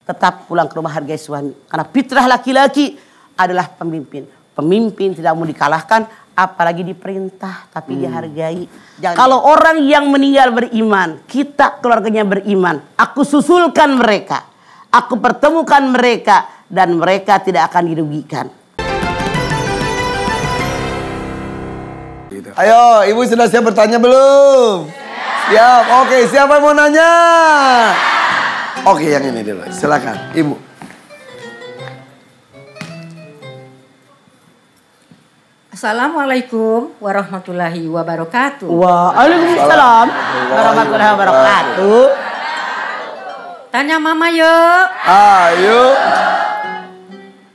tetap pulang ke rumah hargai suami. Karena fitrah laki-laki adalah pemimpin. Pemimpin tidak mau dikalahkan, apalagi diperintah, tapi dihargai. Kalau orang yang meninggal beriman, kita keluarganya beriman, aku susulkan mereka, aku pertemukan mereka, dan mereka tidak akan dirugikan. Ayo, ibu sudah siap bertanya belum? Siap. Oke, siapa yang mau nanya? Oke, yang ini dulu. Silakan, ibu. Assalamualaikum warahmatullahi wabarakatuh. Waalaikumsalam warahmatullahi wabarakatuh. Tanya mama yuk. Ayo.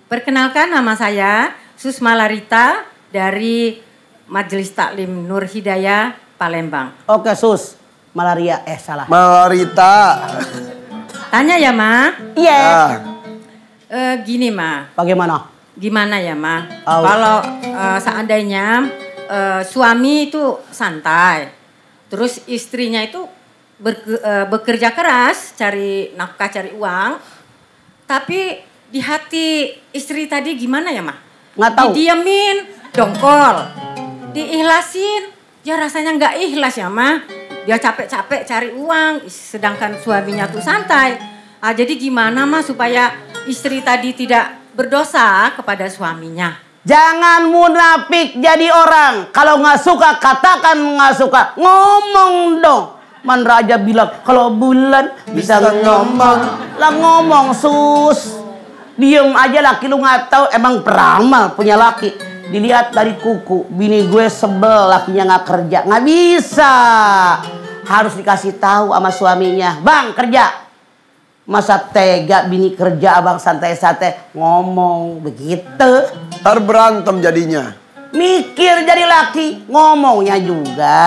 Perkenalkan, nama saya Susma Larita dari Majelis Taklim Nur Hidayah, Palembang. Oke, Sus. Malaria. Salah. Marita. Tanya ya, Ma. Iya. Gini, Ma. Bagaimana? Gimana ya, Ma? Oh. Kalau seandainya suami itu santai, terus istrinya itu bekerja keras, cari nafkah, cari uang, tapi di hati istri tadi gimana ya, Ma? Nggak tahu. Didiemin, dongkol, diikhlasin, ya rasanya nggak ikhlas ya, Ma. Dia capek-capek cari uang, sedangkan suaminya tuh santai. Jadi gimana, Ma, supaya istri tadi tidak berdosa kepada suaminya? Jangan munafik jadi orang. Kalau nggak suka, katakan nggak suka. Ngomong dong. Man Raja bilang, kalau bulan bisa ngomong. Lah ngomong, Sus. Diem aja, laki lu nggak tahu. Emang peramal punya laki. Dilihat dari kuku. Bini gue sebel, lakinya nggak kerja. Nggak bisa. Harus dikasih tahu sama suaminya. Bang, kerja. Masa tega bini kerja, abang santai-santai ngomong begitu. Ntar berantem jadinya. Mikir jadi laki, ngomongnya juga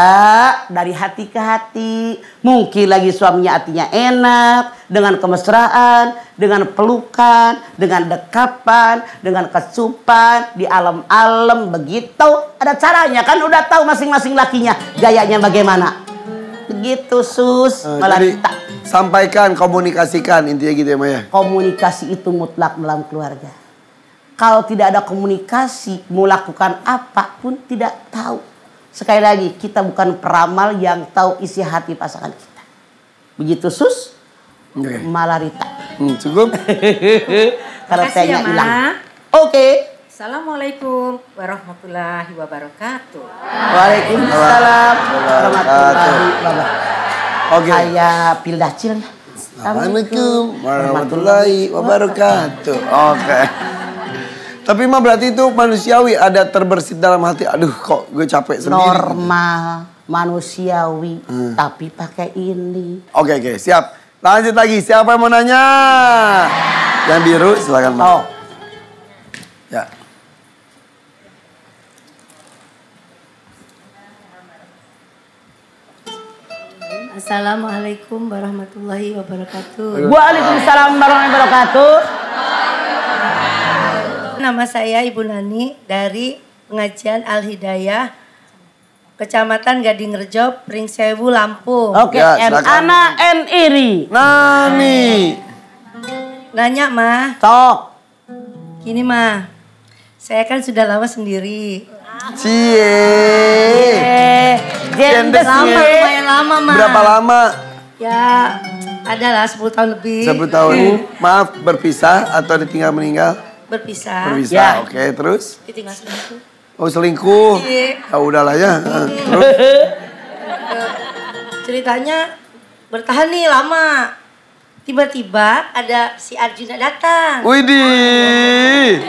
dari hati ke hati. Mungkin lagi suaminya hatinya enak, dengan kemesraan, dengan pelukan, dengan dekapan, dengan kesupan, di alam-alam begitu. Ada caranya kan, udah tahu masing-masing lakinya gayanya bagaimana. Begitu, Sus. Jadi sampaikan, komunikasikan, intinya gitu ya, Maya. Komunikasi itu mutlak dalam keluarga. Kalau tidak ada komunikasi, mau lakukan apa pun tidak tahu. Sekali lagi, kita bukan peramal yang tahu isi hati pasangan kita. Begitu, Sus. Okay. Malarita. Cukup. Karena Makasih tehnya ya, Ma. hilang. Oke. Assalamualaikum warahmatullahi wabarakatuh. Waalaikumsalam warahmatullahi wabarakatuh. Oke. Kayak pil dacil. Assalamualaikum warahmatullahi wabarakatuh. Oke. Tapi mah berarti itu manusiawi, ada terbersit dalam hati. Aduh, kok gue capek sendiri. Normal, manusiawi, tapi pakai ini. Oke, siap. Lanjut lagi. Siapa yang mau nanya? Yang biru, silakan, Pak. Oh. Ya. Assalamualaikum warahmatullahi wabarakatuh. Waalaikumsalam warahmatullahi wabarakatuh. Nama saya Ibu Nani dari Pengajian Al Hidayah, Kecamatan Gadingrejo, Pringsewu, Lampung. Oke, Ya, silakan. Ana Iri. Nani. Nanya, Mah. Sok. Gini, Mah. Saya kan sudah lama sendiri. Cie. Jendes Lama, ye. lumayan lama, Mah. Berapa lama? Ya, adalah 10 tahun lebih. 10 tahun. Maaf, berpisah atau ditinggal meninggal? Berpisah. Berpisah, Ya. oke. Terus? Ditinggal selingkuh. Oh, selingkuh. Iya. Ya udahlah ya. Terus? Ceritanya bertahan nih lama. Tiba-tiba ada si Arjuna datang. Widih.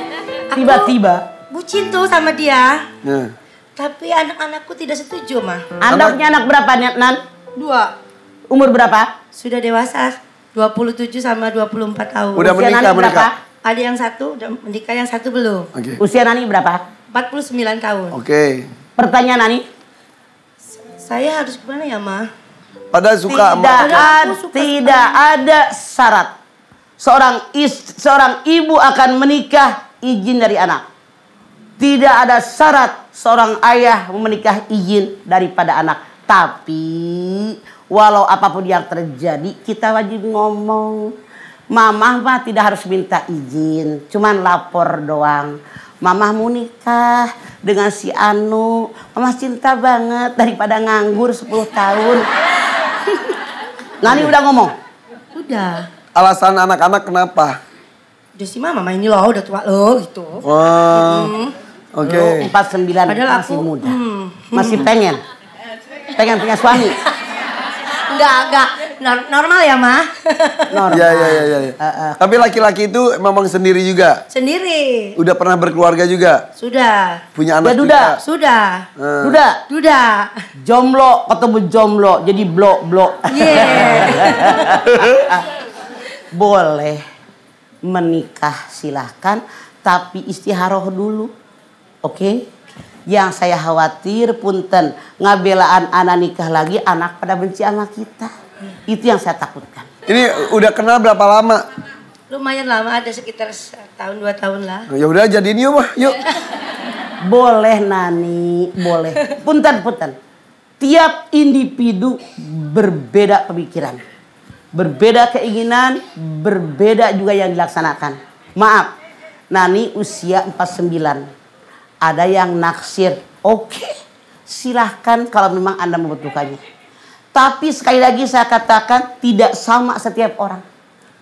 Tiba-tiba. Bucin tuh sama dia. Nah. Tapi anak-anakku tidak setuju, Mah. Anaknya anak berapa, Nan? 2. Umur berapa? Sudah dewasa. 27 sama 24 tahun. Udah Usia menikah, Nani berapa? Ada yang satu udah menikah, yang satu belum. Oke. Usia Nani berapa? 49 tahun. Oke. Pertanyaan Nani. Saya harus gimana ya, Mah? Padahal suka Tidak ada syarat. Seorang ibu akan menikah izin dari anak. Tidak ada syarat seorang ayah menikah izin daripada anak. Tapi walau apapun yang terjadi, kita wajib ngomong. Mamah mah tidak harus minta izin, cuman lapor doang. Mamah mau nikah dengan si Anu. Mamah cinta banget daripada nganggur 10 tahun. Nani udah ngomong? Udah. Alasan anak-anak kenapa? Udah sih mama ini loh udah tua loh gitu. Wah. Oke. 49 Padahal masih aku, muda. Masih pengen punya suami. Enggak. Normal ya, Ma? Normal. Iya. Tapi laki-laki itu memang sendiri juga? Sendiri. Udah pernah berkeluarga juga? Sudah. Punya anak Ya, juga? Sudah. Duda. Jomblo ketemu jomblo jadi blok. Boleh menikah silahkan, tapi istiharoh dulu. Oke? Yang saya khawatir punten ngabelaan anak nikah lagi, anak pada benci sama kita. Itu yang saya takutkan. Ini udah kenal berapa lama? Lumayan lama, ada sekitar 1-2 tahun lah. Ya udah jadiin yuk mah, yuk. Boleh Nani, boleh. Punten. Tiap individu berbeda pemikiran. Berbeda keinginan, berbeda juga yang dilaksanakan. Maaf, Nani usia 49. Ada yang naksir, oke, silahkan kalau memang Anda membutuhkannya. Tapi sekali lagi saya katakan tidak sama setiap orang.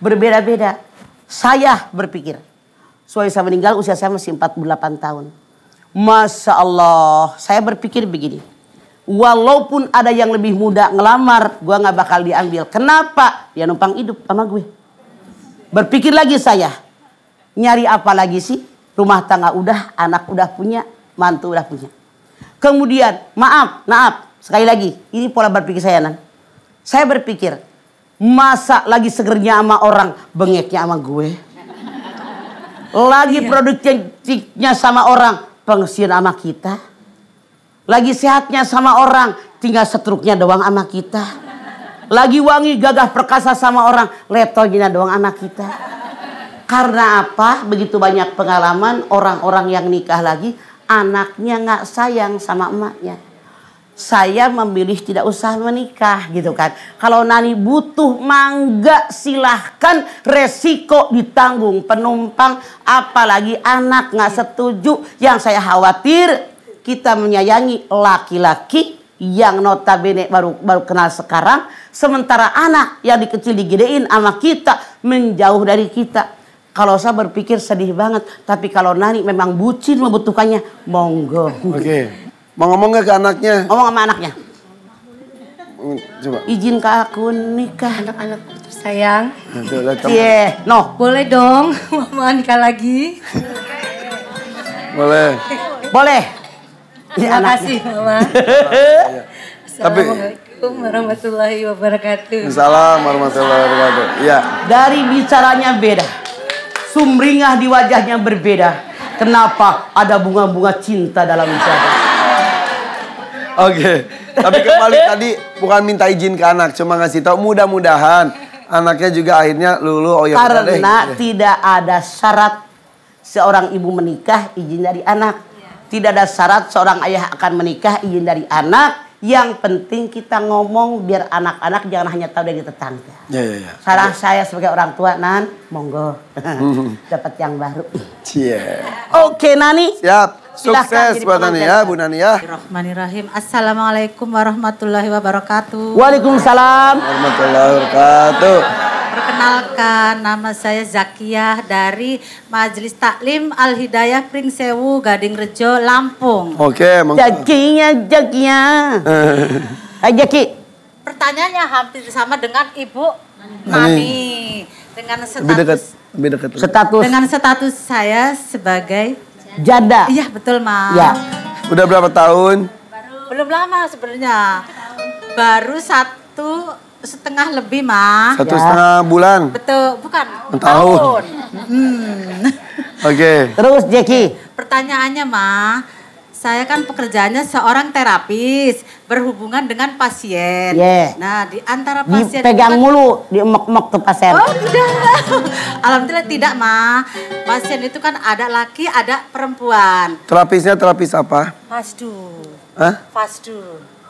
Berbeda-beda. Saya berpikir, suami saya meninggal usia saya masih 48 tahun. Masya Allah, saya berpikir begini. Walaupun ada yang lebih muda ngelamar, gue gak bakal diambil. Kenapa? Ya numpang hidup sama gue. Berpikir lagi saya, nyari apa lagi sih? Rumah tangga udah, anak udah punya, mantu udah punya. Kemudian, maaf, sekali lagi, ini pola berpikir saya, Nan. Saya berpikir, masa lagi segernya sama orang, bengeknya sama gue. Lagi produktifnya sama orang, pensiun sama kita. Lagi sehatnya sama orang, tinggal setruknya doang sama kita. Lagi wangi, gagah, perkasa sama orang, letonya doang sama kita. Karena apa? Begitu banyak pengalaman orang-orang yang nikah lagi, anaknya nggak sayang sama emaknya. Saya memilih tidak usah menikah gitu kan. Kalau Nani butuh mangga silahkan, resiko ditanggung penumpang. Apalagi anak nggak setuju. Yang saya khawatir kita menyayangi laki-laki yang notabene baru kenal sekarang. Sementara anak yang dikecil digedein sama kita menjauh dari kita. Kalau saya berpikir sedih banget. Tapi kalau Nani memang bucin membutuhkannya, monggo. Oke. Mau ngomong gak ke anaknya? Ngomong sama anaknya. Coba. Izin ke aku nikah. Anak-anak sayang. Iya, no. Boleh dong, mama nikah lagi. Boleh. Boleh. Terima kasih, Mama. Assalamualaikum warahmatullahi wabarakatuh. Assalamualaikum warahmatullahi wabarakatuh. Iya. Dari bicaranya beda. Sumringah di wajahnya berbeda. Kenapa ada bunga-bunga cinta dalam bicara? Oke. Tapi kembali tadi bukan minta izin ke anak, cuma ngasih tahu mudah-mudahan anaknya juga akhirnya lulu. Oh ya karena tidak ada syarat seorang ibu menikah izin dari anak. Tidak ada syarat seorang ayah akan menikah izin dari anak. Yang penting kita ngomong biar anak-anak jangan hanya tahu dari tetangga. Ya. Saran saya sebagai orang tua, Nan, monggo dapat yang baru. Cie. Oke, Nani. Siap. Silahkan Sukses buat Nani ya, Bu Nani ya. Bismillahirrahmanirrahim. Assalamualaikum warahmatullahi wabarakatuh. Waalaikumsalam. Warahmatullahi wabarakatuh. Perkenalkan, nama saya Zakiyah dari Majelis Taklim Al-Hidayah Pringsewu, Gading Rejo, Lampung. Oke, Jakinya. Hai Jaki. Pertanyaannya hampir sama dengan Ibu Nani. Dengan Lebih dekat. Status dengan status saya sebagai janda. iya betul, Ma. Ya. Udah berapa tahun? Belum lama sebenarnya. Baru 1,5 lebih, Ma. 1,5 bulan. Betul, bukan. Tahun. Oke. Terus Jaki. Pertanyaannya, Ma, saya kan pekerjaannya seorang terapis berhubungan dengan pasien. Yeah. Nah, di antara pasien Dipegang itu kan- mulu, diemek-emek tuh pasien. Oh, tidak. Alhamdulillah tidak, Ma. Pasien itu kan ada laki, ada perempuan. Terapisnya terapis apa? Fasdu. Hah? Fasdu.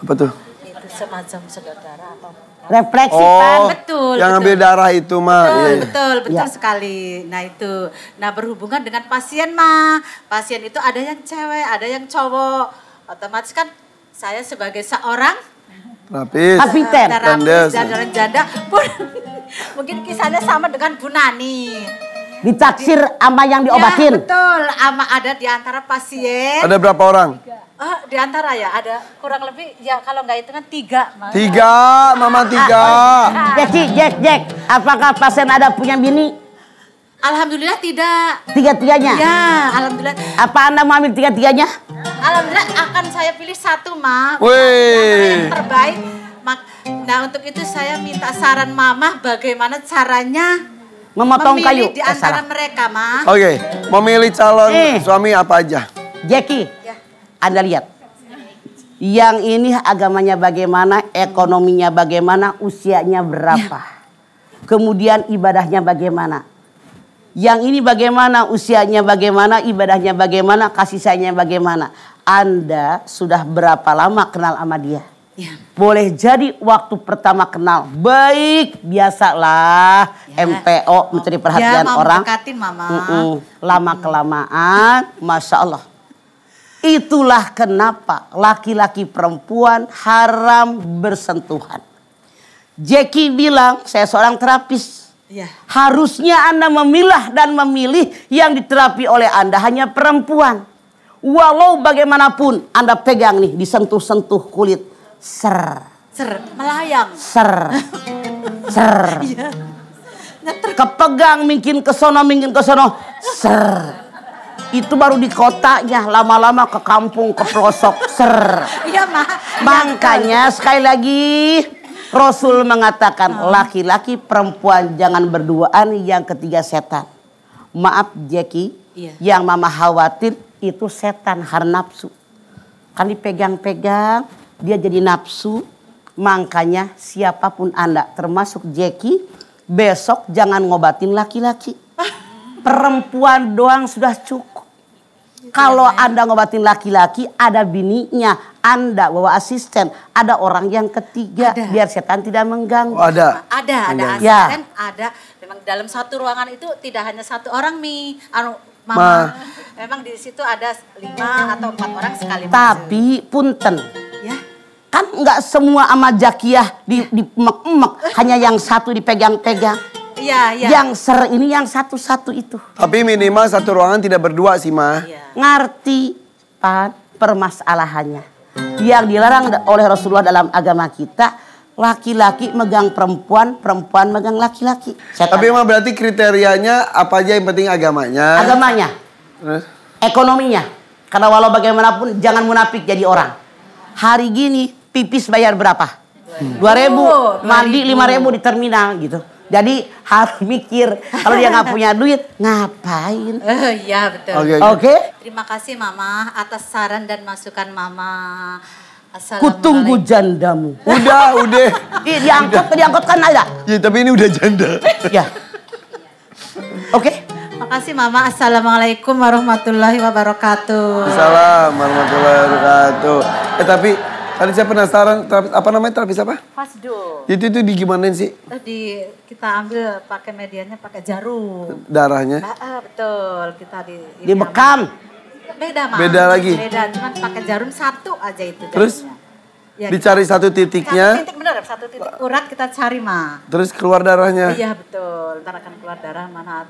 Apa tuh? Itu semacam saudara atau Refleksi Oh, Pan. Betul, yang betul. ambil darah itu mah. Betul, Iya, iya. betul Ya. sekali. Nah itu, nah berhubungan dengan pasien mah, pasien itu ada yang cewek, ada yang cowok. Otomatis kan saya sebagai seorang Terapis. Kapiten. terapis Tandes. dan orang janda pun mungkin kisahnya sama dengan Bu Nani. Ditaksir sama yang diobatin. Ya, betul, ama ada di antara pasien. Ada berapa orang? Di antara ya ada kurang lebih ya kalau nggak hitungan 3. Mas. 3, Mama 3. Jack. Apakah pasien ada punya bini? Alhamdulillah tidak. Tiga-tiganya? Ya, alhamdulillah. Apa Anda mau ambil tiga-tiganya? Alhamdulillah akan saya pilih satu, Ma. Wih. Yang terbaik. Nah, untuk itu saya minta saran Mama bagaimana caranya Memotong kayu. memilih di antara mereka, Ma. Oke, memilih calon suami apa aja? Jackie, Ya. Anda lihat. Yang ini agamanya bagaimana, ekonominya bagaimana, usianya berapa. Kemudian ibadahnya bagaimana. Yang ini bagaimana, usianya bagaimana, ibadahnya bagaimana, kasih sayangnya bagaimana. Anda sudah berapa lama kenal sama dia? Ya. Boleh jadi waktu pertama kenal baik, biasalah Ya. MPO mencari perhatian mau orang. mendekatin, Mama. Lama kelamaan, Masya Allah. Itulah kenapa laki-laki perempuan haram bersentuhan. Jackie bilang, saya seorang terapis. Ya. Harusnya Anda memilah dan memilih yang diterapi oleh Anda hanya perempuan. Walau bagaimanapun Anda pegang nih, disentuh-sentuh kulit. Ser, Melayang. ser. Iya. Kepegang mungkin ke sono, ser. Itu baru di kotanya, lama-lama ke kampung, ke pelosok, ser. Iya, Ma. Makanya sekali lagi Rasul mengatakan laki-laki perempuan jangan berduaan, yang ketiga setan. Maaf Jackie, Iya. yang Mama khawatir itu setan hawa nafsu. Kan dipegang-pegang, dia jadi nafsu. Makanya siapapun Anda, termasuk Jackie, besok jangan ngobatin laki-laki. Perempuan doang sudah cukup. Kalau Anda ngobatin laki-laki, ada bininya, Anda bawa asisten, ada orang yang ketiga, Ada. biar setan tidak mengganggu. Oh, ada. Ada Ya. asisten, ada. Memang dalam satu ruangan itu tidak hanya satu orang, Mi. Mama. Memang di situ ada 5 atau 4 orang sekali. Tapi punten, Ya. kan nggak semua sama Jakiah di emek-emek, hanya yang satu dipegang-pegang. Iya, iya. Yang ser ini yang satu-satu itu. Tapi minimal satu ruangan tidak berdua sih, Ma. Iya. Ngerti Pan permasalahannya. Yang dilarang oleh Rasulullah dalam agama kita, laki-laki megang perempuan, perempuan megang laki-laki. Tapi emang berarti kriterianya apa aja yang penting agamanya? Agamanya, Terus? ekonominya. Karena walau bagaimanapun jangan munafik jadi orang. Hari gini pipis bayar berapa? 2.000, mandi 5.000 di terminal gitu. Jadi harus mikir, kalau dia nggak punya duit ngapain? Iya, betul. Oke? Terima kasih Mama atas saran dan masukan Mama. Kutunggu jandamu. Udah. Ih, diangkut kan ada. Ya, tapi ini udah janda. Ya. Oke? Makasih Mama. Assalamualaikum warahmatullahi wabarakatuh. Assalamualaikum warahmatullahi wabarakatuh. Tapi tadi saya penasaran, apa namanya terapis apa? Fasdo. Itu digimanain sih Kita ambil pakai medianya pakai jarum. darahnya? Betul. Kita Dibekam. Beda Mama. Beda lagi? Beda, cuman pakai jarum satu aja itu. Terus? jarumnya. Ya, Dicari satu titiknya, satu titik bener, satu titik urat kita cari Ma. terus keluar darahnya. Iya betul, ntar akan keluar darah mana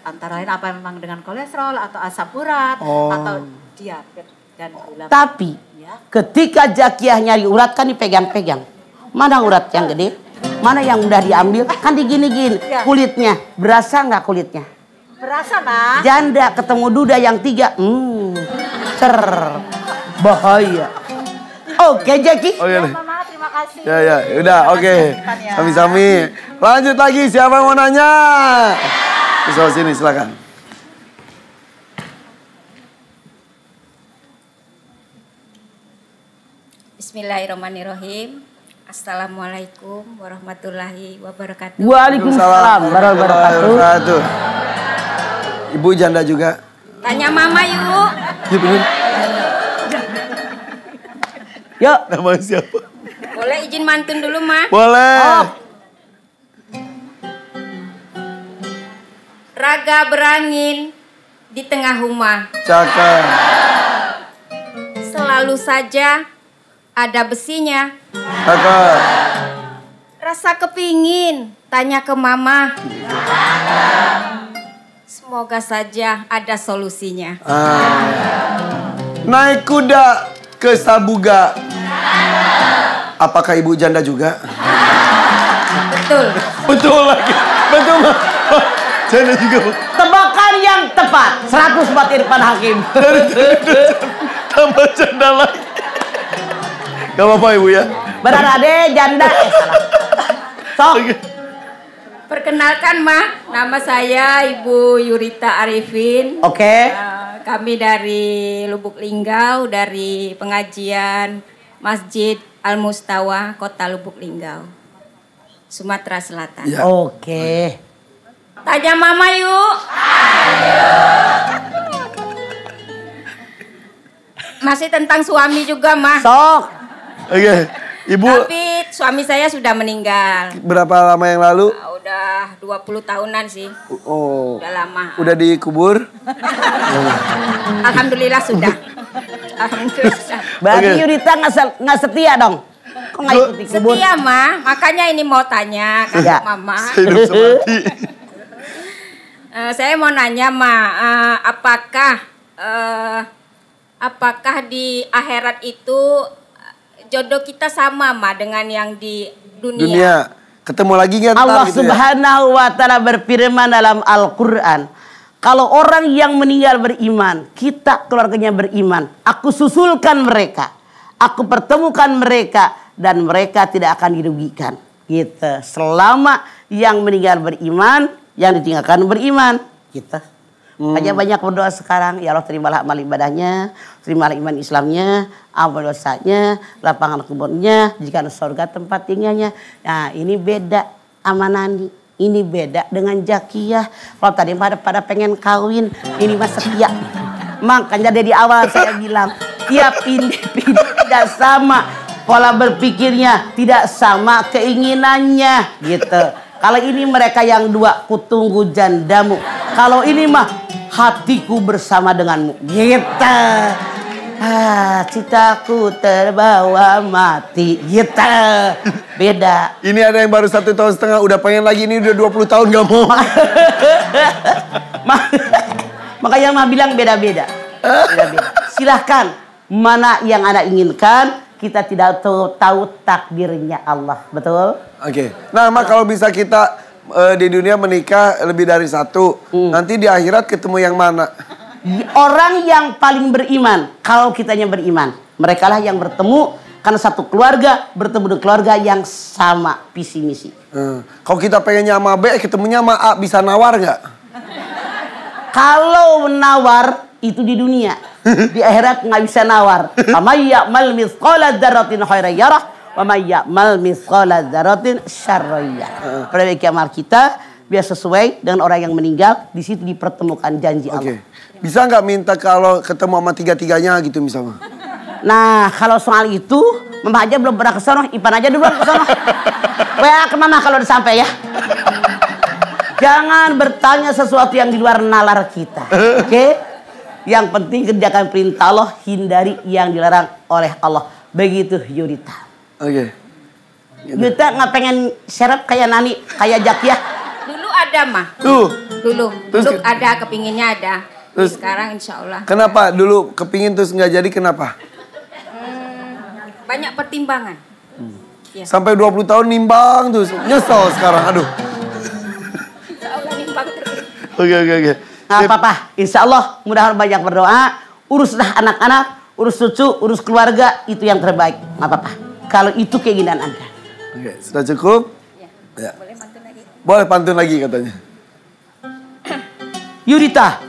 antara lain apa memang dengan kolesterol atau asam urat atau diabetes dan gula. Tapi Ya. ketika Jakiah nyari urat kan dipegang-pegang. Mana urat yang gede? Mana yang udah diambil? Kan digini-gini. Ya. Kulitnya, berasa nggak kulitnya? Berasa Ma? Janda ketemu duda yang 3. Ser. Bahaya. Oke Jackie. Oke deh. Mama terima kasih. Ya, udah, oke. Ya. Sami-sami. Lanjut lagi, siapa yang mau nanya? Di sebelah sini, silakan. Bismillahirrahmanirrahim. Assalamualaikum warahmatullahi wabarakatuh. Waalaikumsalam warahmatullahi wabarakatuh. Ibu janda juga. Tanya mama yuk. Iya bener. Yuk, Namanya siapa? Boleh izin mantun dulu, Ma? Boleh. Oh. Raga berangin di tengah rumah. Cakep. Selalu saja ada besinya. Cakep. Rasa kepingin tanya ke Mama. Semoga saja ada solusinya. Naik kuda ke Sabuga. Apakah ibu janda juga? Betul. Betul lagi. Betul, Ma. Janda juga, Bu. Tebakan yang tepat. 104 Irfan Hakim. Tambah janda lagi. Gak apa-apa, Ibu ya. Benar ade janda. Sok. Perkenalkan, Ma. Nama saya Ibu Yurita Arifin. Oke. Kami dari Lubuk Linggau, dari pengajian Masjid Al-Mustawa, Kota Lubuk Linggau, Sumatera Selatan. Ya. Oke. Tanya Mama yuk. Masih tentang suami juga, Ma. Sok. Oke. Ibu, Tapi suami saya sudah meninggal. berapa lama yang lalu? Udah 20 tahunan sih. Oh. Udah lama. Udah dikubur? Alhamdulillah sudah. Alhamdulillah sudah. Berarti Oke. Yurita nggak setia dong? Kok nggak ikuti kubur? Setia, Ma. Makanya ini mau tanya ke Ya. Mama. Hidup semati. Saya mau nanya, Ma, apakah di akhirat itu jodoh kita sama, Ma, dengan yang di Dunia. Ketemu lagi nggak ntar Allah gitu ya? Subhanahu wa Ta'ala berfirman dalam Al-Quran, kalau orang yang meninggal beriman, kita keluarganya beriman, aku susulkan mereka, aku pertemukan mereka, dan mereka tidak akan dirugikan. Gitu. Selama yang meninggal beriman, yang ditinggalkan beriman, kita hanya banyak berdoa sekarang. Ya Allah, terimalah amal ibadahnya, terimalah iman Islamnya, ampun dosanya, lapangan kuburnya, jika surga tempat tinggalnya. Nah, ini beda sama Nani. Ini beda dengan Jakiyah. Kalau tadi pada pengen kawin, ini mah setia. Makanya dari awal saya bilang, tiap pindah tidak sama pola berpikirnya, tidak sama keinginannya, gitu. Kalau ini mereka yang dua, kutunggu jandamu. Kalau ini mah hatiku bersama denganmu. Gitu. Citaku terbawa mati. Gitu. Beda. Ini ada yang baru 1,5 tahun, udah pengen lagi, ini udah 20 tahun gak mau. Makanya mah bilang beda-beda. Beda-beda. Silahkan mana yang Anda inginkan. Kita tidak tahu takdirnya Allah. Betul? Oke. Nah, Mak, kalau bisa kita di dunia menikah lebih dari satu, nanti di akhirat ketemu yang mana? Orang yang paling beriman, kalau kitanya beriman, mereka lah yang bertemu karena satu keluarga bertemu dengan keluarga yang sama visi misi. Kalau kita pengennya sama B, ketemunya sama A, bisa nawar nggak? Kalau nawar itu di dunia, di akhirat nggak bisa nawar. Wa may ya'mal mithqala dzarratin khairan yarah, wa may ya'mal mithqala dzarratin syarran yarah. Pada hari kiamat kita biar sesuai dengan orang yang meninggal, di situ dipertemukan janji Allah. Oke. Bisa nggak minta kalau ketemu sama tiga-tiganya gitu misalnya? Nah, kalau soal itu, Mama aja belum pernah ke sono, Ipan aja duluan ke sono. WA ke Mama kalau udah sampai ya. Jangan bertanya sesuatu yang di luar nalar kita. Oke? Yang penting kerjakan perintah Allah, hindari yang dilarang oleh Allah. Begitu Yurita. Oke. Yurita nggak pengen serap kayak Nani, kayak Jakiyah. Dulu ada, Ma. Dulu Terus ada, kepinginnya ada. Terus Sekarang insya Allah. kenapa dulu kepingin terus nggak jadi, kenapa? Banyak pertimbangan. Ya. Sampai 20 tahun nimbang terus. Nyesel sekarang, aduh. Insya Allah nimbang terus. Oke. Nggak apa-apa, insya Allah mudah-mudahan banyak berdoa. Uruslah anak-anak, urus cucu, urus keluarga, itu yang terbaik. Nggak apa-apa. Kalau itu keinginan Anda. Oke, sudah cukup? Ya. Boleh mantun lagi? Boleh pantun lagi katanya. Yurita.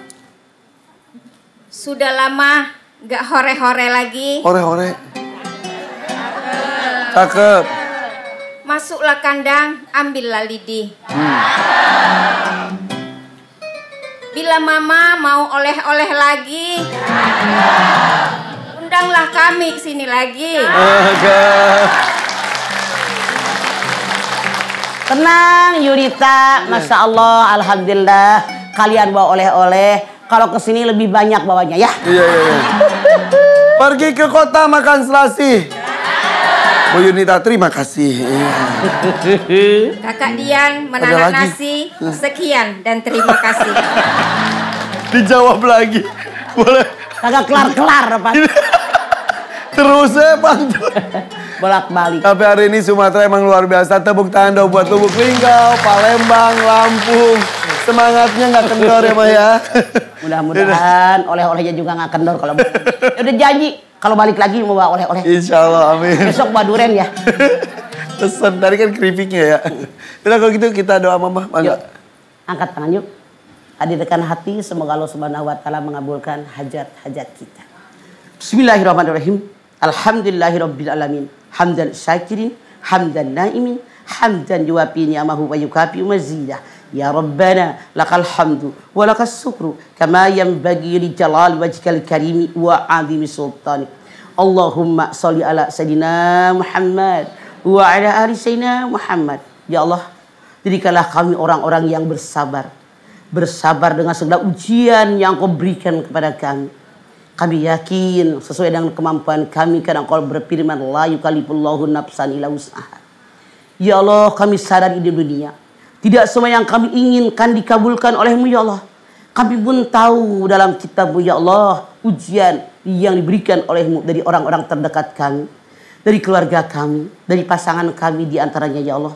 Sudah lama nggak hore-hore lagi. Hore-hore. Cakep. Masuklah kandang, ambillah lidi. Bila Mama mau oleh-oleh lagi, undanglah kami ke sini lagi. Tenang Yunita, Masya Allah, Alhamdulillah. Kalian bawa oleh-oleh. Kalau kesini lebih banyak bawanya ya. Iya. Pergi ke kota makan selasi. Bu Yunita terima kasih. Kakak Dian menanak nasi, sekian dan terima kasih. Dijawab lagi. Boleh. Kagak kelar-kelar apa. Terus Bang. Bolak-balik. Tapi hari ini Sumatera emang luar biasa. Tepuk tangan dong buat Lubuk Linggau, Palembang, Lampung. Semangatnya nggak kendor ya Maya. Mudah-mudahan oleh-olehnya juga nggak kendor kalau balik. Ya udah janji kalau balik lagi mau bawa oleh-oleh. Insya Allah, amin. Besok bawa durian ya. Pesan tadi kan keripiknya ya. Udah kalau gitu kita doa Mama. Yuk, angkat tangan yuk. Hadirkan hati, semoga Allah Subhanahu wa taala mengabulkan hajat-hajat kita. Bismillahirrahmanirrahim. Alhamdulillahirabbil alamin. Hamdan syakirin, hamdan naimin, hamdan yuwafi ni'amahu wa yukafi mazidah. Ya Rabbana lakal hamdu wa lakas syukru kama yanbaghi li jalali wajhikal karimi wa 'azimi sultanik. Allahumma sholli ala sayidina Muhammad wa ala ali sayidina Muhammad. Ya Allah, jadikanlah kami orang-orang yang bersabar. Bersabar dengan segala ujian yang Kau berikan kepada kami. Kami yakin sesuai dengan kemampuan kami karena Kau berfirman la yukallifullahu nafsan illa wus'aha. Ya Allah, kami sadar di dunia tidak semua yang kami inginkan dikabulkan oleh-Mu ya Allah. Kami pun tahu dalam kitab-Mu ya Allah ujian yang diberikan oleh-Mu dari orang-orang terdekat kami, dari keluarga kami, dari pasangan kami di antaranya ya Allah.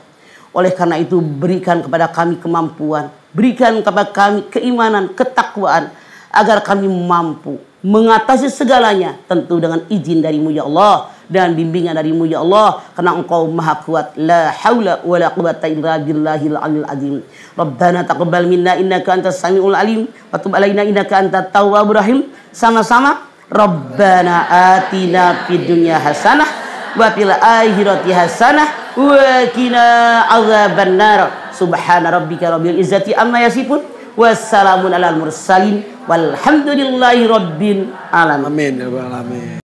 Oleh karena itu berikan kepada kami kemampuan, berikan kepada kami keimanan, ketakwaan agar kami mampu mengatasi segalanya tentu dengan izin dari-Mu ya Allah dan bimbingan dari-Mu ya Allah karena Engkau Maha Kuat. La haula wala quwata illa billahil aliyil azim. Rabbana taqabbal minna innaka antas samiul alim wa tub alaina innaka antat tawwabur rahim. Sama-sama Rabbana atina fid dunya hasanah wa fil akhirati hasanah wa qina adzabannar. Subhana rabbika rabbil izzati amma yasifun. Wassalamun alal mursalin walhamdulillahi rabbil alamin. Amin ya rabbal alamin.